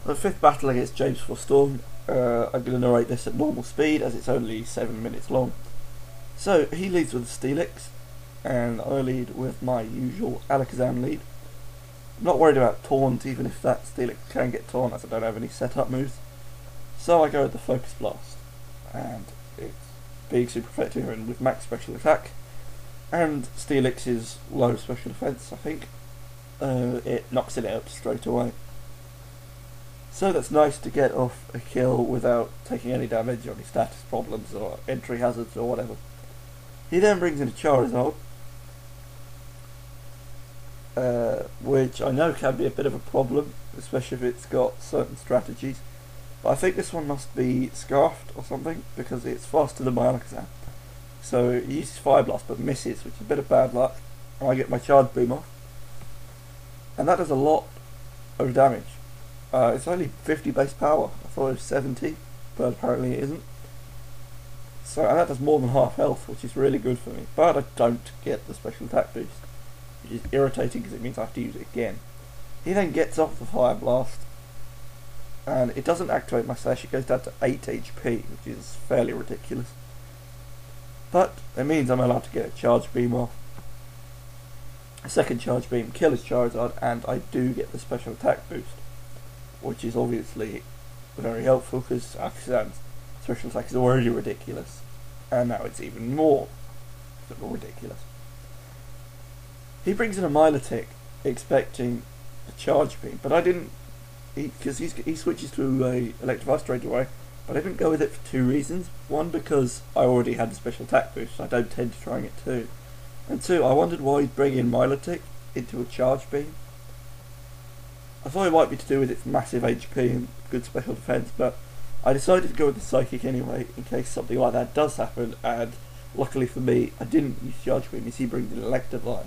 The fifth battle against James4Storm, I'm going to narrate this at normal speed as it's only 7 minutes long. So he leads with the Steelix, and I lead with my usual Alakazam lead. I'm not worried about taunt, even if that Steelix can get taunt, as I don't have any setup moves. So I go with the Focus Blast, and it's being super effective and with max special attack, and Steelix is low special defense, I think. It knocks it out straight away. So that's nice to get off a kill without taking any damage or any status problems or entry hazards or whatever. He then brings in a Charizard, which I know can be a bit of a problem, especially if it's got certain strategies. But I think this one must be Scarfed or something, because it's faster than my Alakazam. So he uses Fire Blast but misses, which is a bit of bad luck, and I get my Charge Beam off. And that does a lot of damage. It's only 50 base power. I thought it was 70, but apparently it isn't. So, and that does more than half health, which is really good for me. But I don't get the special attack boost, which is irritating because it means I have to use it again. He then gets off the Fire Blast, and it doesn't activate my slash. It goes down to 8 HP, which is fairly ridiculous. But it means I'm allowed to get a Charge Beam off, a second Charge Beam, kill his Charizard, and I do get the special attack boost, which is obviously very helpful because Alakazam's special attack is already ridiculous, and now it's even more ridiculous. He brings in a Milotic expecting a Charge Beam, but I didn't, because he switches to a Electrify straight away, but I didn't go with it for two reasons. One, because I already had the special attack boost, so I don't tend to trying it too. And two, I wondered why he'd bring in Milotic into a Charge Beam. I thought it might be to do with its massive HP and good special defense, but I decided to go with the Psychic anyway, in case something like that does happen, and luckily for me, I didn't use Charge Beam, as he brings in Electivire,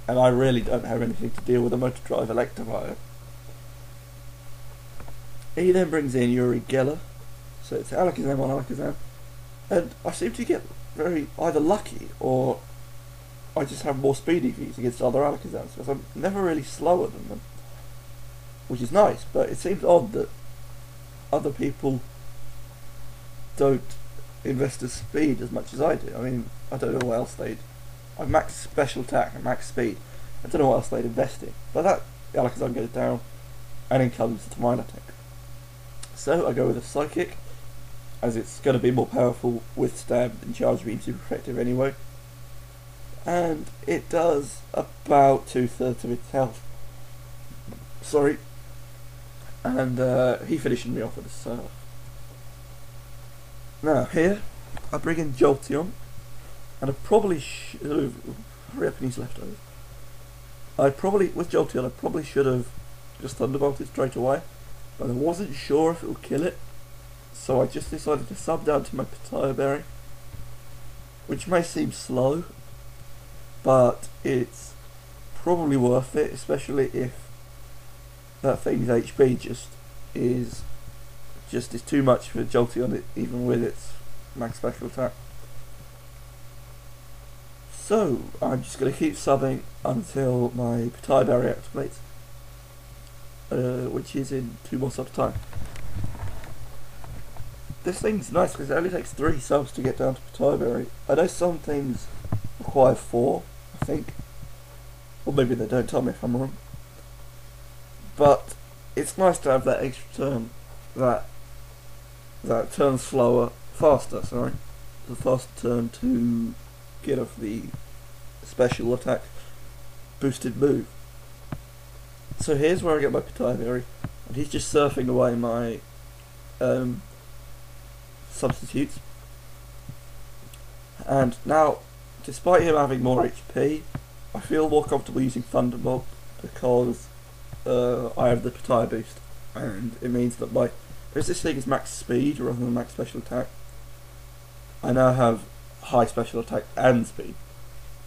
and I really don't have anything to deal with a Motor Drive Electivire. He then brings in Uri Geller, so it's Alakazam on Alakazam, and I seem to get very either lucky, or I just have more speed EVs against other Alakazams, because I'm never really slower than them. Which is nice, but it seems odd that other people don't invest in speed as much as I do. I mean, I don't know what else they'd... I've maxed special attack and maxed speed. I don't know what else they'd invest in. But that Alakazam goes down, and then comes to Milotic. So I go with a Psychic, as it's going to be more powerful with Stab and Charge Beam super effective anyway. And it does about 2/3 of its health. Sorry. And he finished me off with a Surf. Now here, I bring in Jolteon, and I probably should have... Hurry up and he's left over. With Jolteon, I probably should have just Thunderbolted straight away, but I wasn't sure if it would kill it, so I just decided to sub down to my Pitaya Berry, which may seem slow, but it's probably worth it, especially if that thing's HP is too much for Jolteon, even with its max special attack. So I'm just going to keep subbing until my Pitaya Berry activates, which is in 2 more subs time. This thing's nice because it only takes 3 subs to get down to Pitaya Berry. I know some things require 4, I think, or maybe they don't, tell me if I'm wrong. But it's nice to have that extra turn, that turn faster, the faster turn to get off the special attack boosted move. So here's where I get my Pitaya Berry, and he's just surfing away my substitutes. And now, despite him having more HP, I feel more comfortable using Thunderbolt because I have the Pitaya boost, and it means that because this thing is max speed rather than max special attack, I now have high special attack and speed.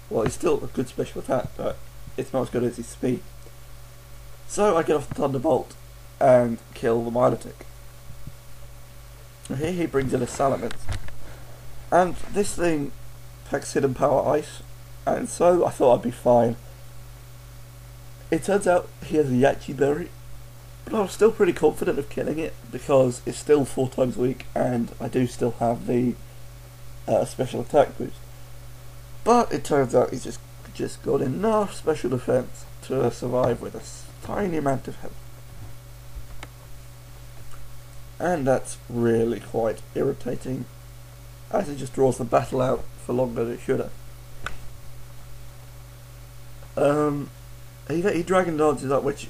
Well, it's still a good special attack, but it's not as good as his speed. So I get off the Thunderbolt and kill the Milotic. Here he brings in a Salamence, and this thing packs Hidden Power Ice, and so I thought I'd be fine. It turns out he has a Yachi Berry, But I was still pretty confident of killing it because it's still 4 times weak and I do still have the special attack boost. But it turns out he's just got enough special defense to survive with a tiny amount of health. And that's really quite irritating, as it just draws the battle out for longer than it should have. He Dragon Dances up, which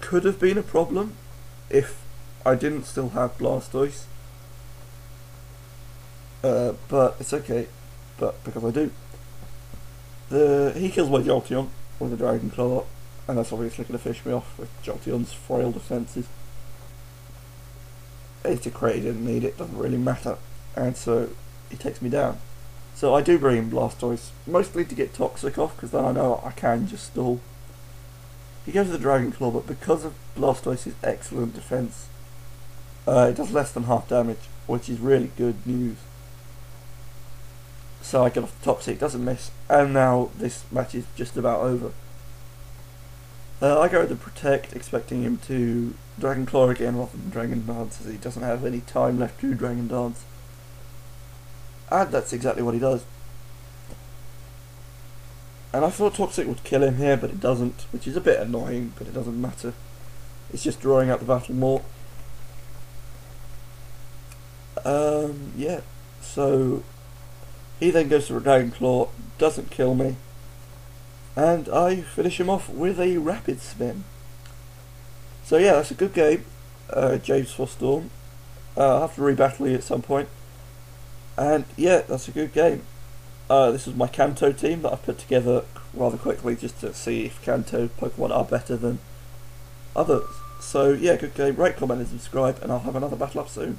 could have been a problem if I didn't still have Blastoise. But it's okay, because I do. He kills my Jolteon with a Dragon Claw, and that's obviously going to fish me off with Jolteon's frail defences. It's a crate, he didn't need it, doesn't really matter, and so he takes me down. So I do bring in Blastoise, mostly to get Toxic off, because then I know I can just stall. He goes with the Dragon Claw, but because of Blastoise's excellent defense, it does less than half damage, which is really good news. So I get off the Toxic, doesn't miss, and now this match is just about over. I go with the Protect, expecting him to Dragon Claw again rather than Dragon Dance, as he doesn't have any time left to Dragon Dance. And that's exactly what he does. And I thought Toxic would kill him here, but it doesn't, which is a bit annoying, but it doesn't matter. It's just drawing out the battle more. Yeah, so he then goes to a Dragon Claw, doesn't kill me, and I finish him off with a Rapid Spin. So yeah, that's a good game, James4Storm. I'll have to rebattle you at some point. And yeah, that's a good game. This is my Kanto team that I've put together rather quickly just to see if Kanto Pokemon are better than others. So yeah, good game, rate, comment and subscribe, and I'll have another battle up soon.